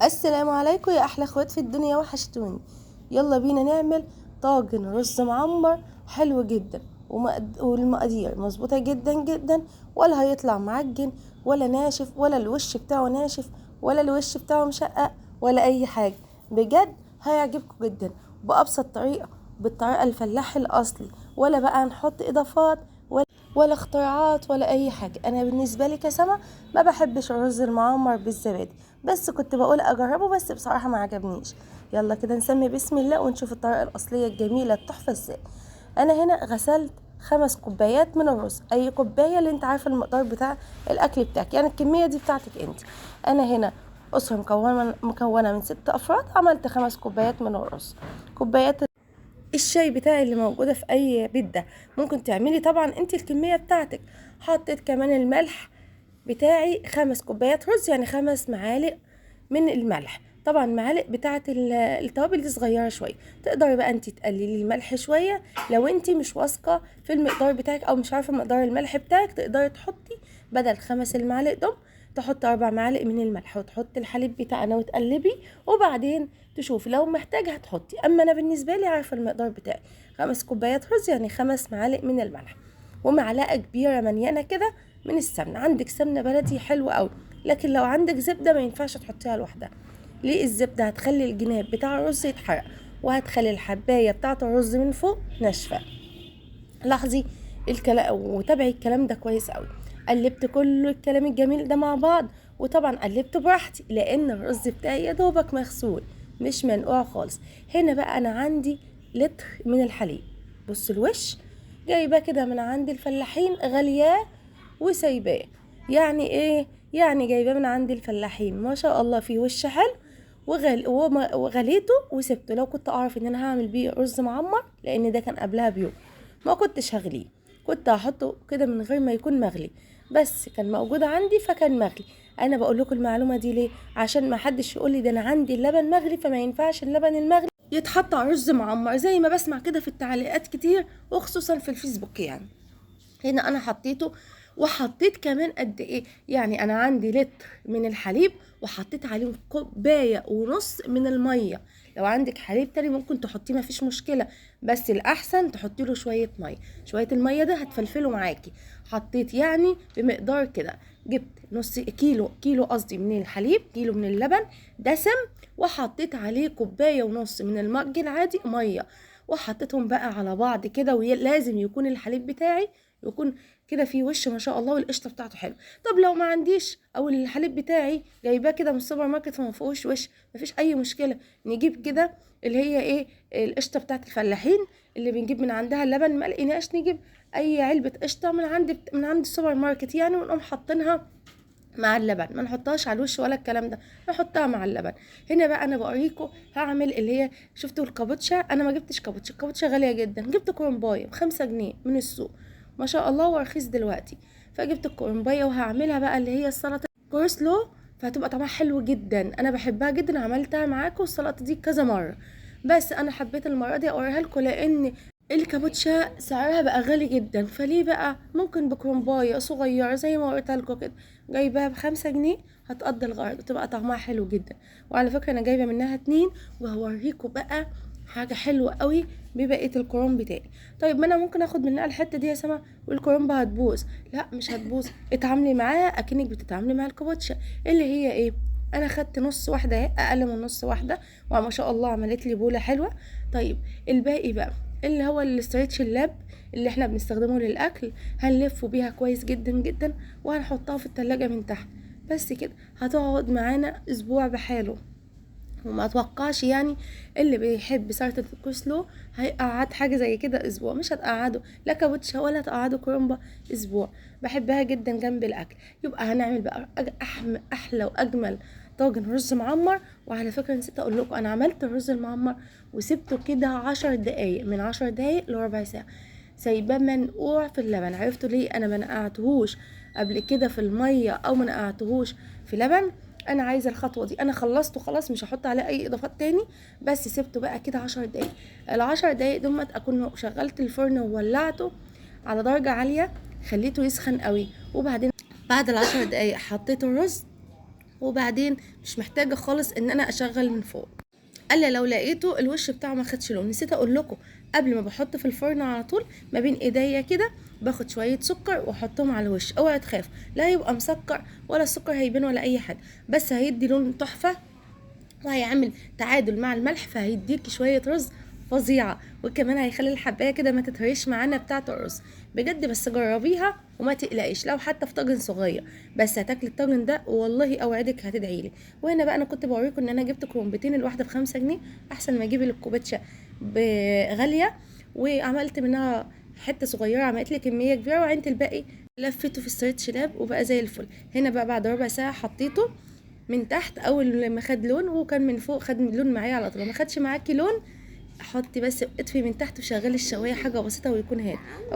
السلام عليكم يا احلى اخوات في الدنيا، وحشتوني. يلا بينا نعمل طاجن رز معمر حلو جدا، والمقادير مظبوطه جدا جدا، ولا هيطلع معجن ولا ناشف، ولا الوش بتاعه ناشف ولا الوش بتاعه مشقق ولا اي حاجه. بجد هيعجبكم جدا، بابسط طريقه، بالطريقه الفلاحي الاصلي، ولا بقى نحط اضافات ولا اختراعات ولا اي حاجه. انا بالنسبه لي كسمه ما بحبش الرز المعمر بالزبادي، بس كنت بقول اجربه، بس بصراحه ما عجبنيش. يلا كده نسمي بسم الله ونشوف الطريقه الاصليه الجميله التحفه ازاي. انا هنا غسلت 5 كوبايات من الرز، اي كوبايه اللي انت عارفه المقدار بتاع الاكل بتاعك، يعني الكميه دي بتاعتك انت. انا هنا اسره مكونه من 6 افراد، عملت 5 كوبايات من الرز. كوبايات الشاي بتاعي اللي موجودة في أي بيت ده، ممكن تعملي طبعا انت الكمية بتاعتك. حطيت كمان الملح بتاعي 5 كوبايات رز، يعني 5 معالق من الملح. طبعا معالق بتاعة التوابل دي صغيرة شوية، تقدري بقى انت تقللي الملح شوية. لو انت مش واثقة في المقدار بتاعك او مش عارفة مقدار الملح بتاعك، تقدري تحطي بدل 5 المعالق دول تحطي 4 معالق من الملح، وتحطي الحليب بتاعنا وتقلبي، وبعدين تشوفي لو محتاجة هتحطي. اما انا بالنسبة لي عارفة المقدار بتاعي 5 كوبايات رز، يعني 5 معالق من الملح، ومعلقة كبيرة مليانة كده من السمنة. عندك سمنة بلدي حلوة قوي، لكن لو عندك زبدة ما ينفعش تحطيها لوحدها. ليه؟ الزبدة هتخلي الجناب بتاع الرز يتحرق، وهتخلي الحباية بتاعة الرز من فوق ناشفة. لاحظي الكلام وتابعي الكلام ده كويس قوي. قلبت كل الكلام الجميل ده مع بعض، وطبعا قلبت براحتي لان الرز بتاعي يا دوبك مغسول، مش منقوع خالص. هنا بقى انا عندي لتر من الحليب. بص الوش جايباه كده من عند الفلاحين، غلياه وسايباه. يعني ايه؟ يعني جايباه من عند الفلاحين ما شاء الله، فيه وش حلو، وغليته وسبته. لو كنت اعرف ان انا هعمل بيه رز معمر، لان ده كان قبلها بيوم، ما كنتش هغليه، كنت هحطه كده من غير ما يكون مغلي، بس كان موجود عندي فكان مغلي. انا بقول لكم المعلومه دي ليه؟ عشان ما حدش يقول لي ده انا عندي اللبن مغلي فما ينفعش اللبن المغلي يتحط على رز معمر، زي ما بسمع كده في التعليقات كتير، وخصوصا في الفيسبوك يعني. هنا انا حطيته، وحطيت كمان قد ايه، يعني انا عندي لتر من الحليب وحطيت عليهم كوبايه ونص من الميه. لو عندك حليب تاني ممكن تحطيه، مفيش مشكله، بس الاحسن تحطي له شويه ميه. شويه الميه ده هتفلفله معاكي. حطيت يعني بمقدار كده، جبت نص كيلو قصدي من الحليب، كيلو من اللبن دسم، وحطيت عليه كوبايه ونص من المج العادي ميه، وحطيتهم بقى على بعض كده. ولازم يكون الحليب بتاعي يكون كده فيه وش ما شاء الله، والقشطه بتاعته حلو. طب لو ما عنديش، او الحليب بتاعي جايباه كده من السوبر ماركت فما فيهوش وش، مفيش اي مشكله، نجيب كده اللي هي ايه، القشطه بتاعت الفلاحين اللي بنجيب من عندها اللبن. ما لقيناش نجيب اي علبه قشطه من عند السوبر ماركت يعني، ونقوم حاطينها مع اللبن، ما نحطهاش على الوش ولا الكلام ده، نحطها مع اللبن. هنا بقى انا بوريكم هعمل اللي هي، شفتوا الكابوتشا؟ انا ما جبتش كابوتشا، الكابوتشا غاليه جدا، جبت كرومبايه ب5 جنيه من السوق، ما شاء الله ورخيص دلوقتي. فجبت الكرومبايه وهعملها بقى اللي هي السلطه كورسلو، فهتبقى طعمها حلو جدا، انا بحبها جدا، عملتها معاكم السلطه دي كذا مره، بس انا حبيت المره دي اوريها لكم لان الكابوتشا سعرها بقى غالي جدا. فليه بقى؟ ممكن بكرومبايه صغيره زي ما قلت لكم كده، جايباها ب5 جنيه، هتقضي الغرض وتبقى طعمها حلو جدا. وعلى فكرة انا جايبة منها 2، وهوريكم بقى حاجة حلوة قوي ببقية الكرنب بتاعي. طيب ما انا ممكن اخد منها الحتة دي يا سما والكرنب هتبوظ. لا مش هتبوظ، اتعاملي معاها اكنك بتتعاملي مع الكابوتشا اللي هي ايه. انا خدت نص واحدة اهي، اقل من نص واحدة، وما شاء الله عملت لي بولة حلوة. طيب الباقي بقى اللي هو الاستريتش اللاب اللي احنا بنستخدمه للاكل، هنلفه بيها كويس جدا جدا، وهنحطها في التلاجة من تحت. بس كده هتقعد معانا اسبوع بحاله. وما اتوقعش يعني اللي بيحب سلطة الكوسلو هيقعد حاجة زي كده اسبوع، مش هتقعده لا كابوتشا ولا تقعده كرومبا اسبوع. بحبها جدا جنب الاكل. يبقى هنعمل بقى احلى واجمل طاجن رز معمر. وعلى فكرة نسيت اقول لكم، انا عملت الرز المعمر وسبته كده 10 دقايق، من 10 دقايق لربع ساعة، سايباه منقوع في اللبن. عرفتوا ليه انا ما نقعتهوش قبل كده في المية او ما نقعتهوش في لبن؟ انا عايزه الخطوه دي. انا خلصته خلاص، مش هحط عليه اي اضافات تاني، بس سبته بقى كده 10 دقايق. ال10 دقايق دول اكون شغلت الفرن وولعته على درجه عاليه، خليته يسخن قوي، وبعدين بعد ال10 دقايق حطيت الرز وبعدين مش محتاجه خالص ان انا اشغل من فوق. الا لو لقيته الوش بتاعه ما خدش لون، نسيت اقول لكم قبل ما بحط في الفرن على طول ما بين ايديا كده باخد شويه سكر واحطهم على الوش. اوعى تخاف، لا هيبقى مسكر ولا السكر هيبان ولا اي حاجه، بس هيدي لون تحفه وهيعمل تعادل مع الملح، فهيديكي شويه رز فظيعه، وكمان هيخلي الحبايه كده ما تتهريش معانا بتاعه الرز بجد. بس جربيها وما تقلقيش لو حتى في طاجن صغير، بس هتاكلي الطاجن ده والله اوعدك هتدعيلي. وهنا بقى انا كنت بوريكم ان انا جبت كرومبتين الواحده ب5 جنيه، احسن ما اجيب الكوباتشه غاليه، وعملت منها حته صغيره عملت لي كميه كبيره، وعينت الباقي لفيته في ستريتش لاب وبقى زي الفل. هنا بقى بعد ربع ساعه حطيته من تحت، اول ما خد لون وكان من فوق خد لون معايا على طول. ما خدش معاكي لون حطي بس اطفي من تحت وشغلي الشوايه حاجه بسيطه ويكون هادي.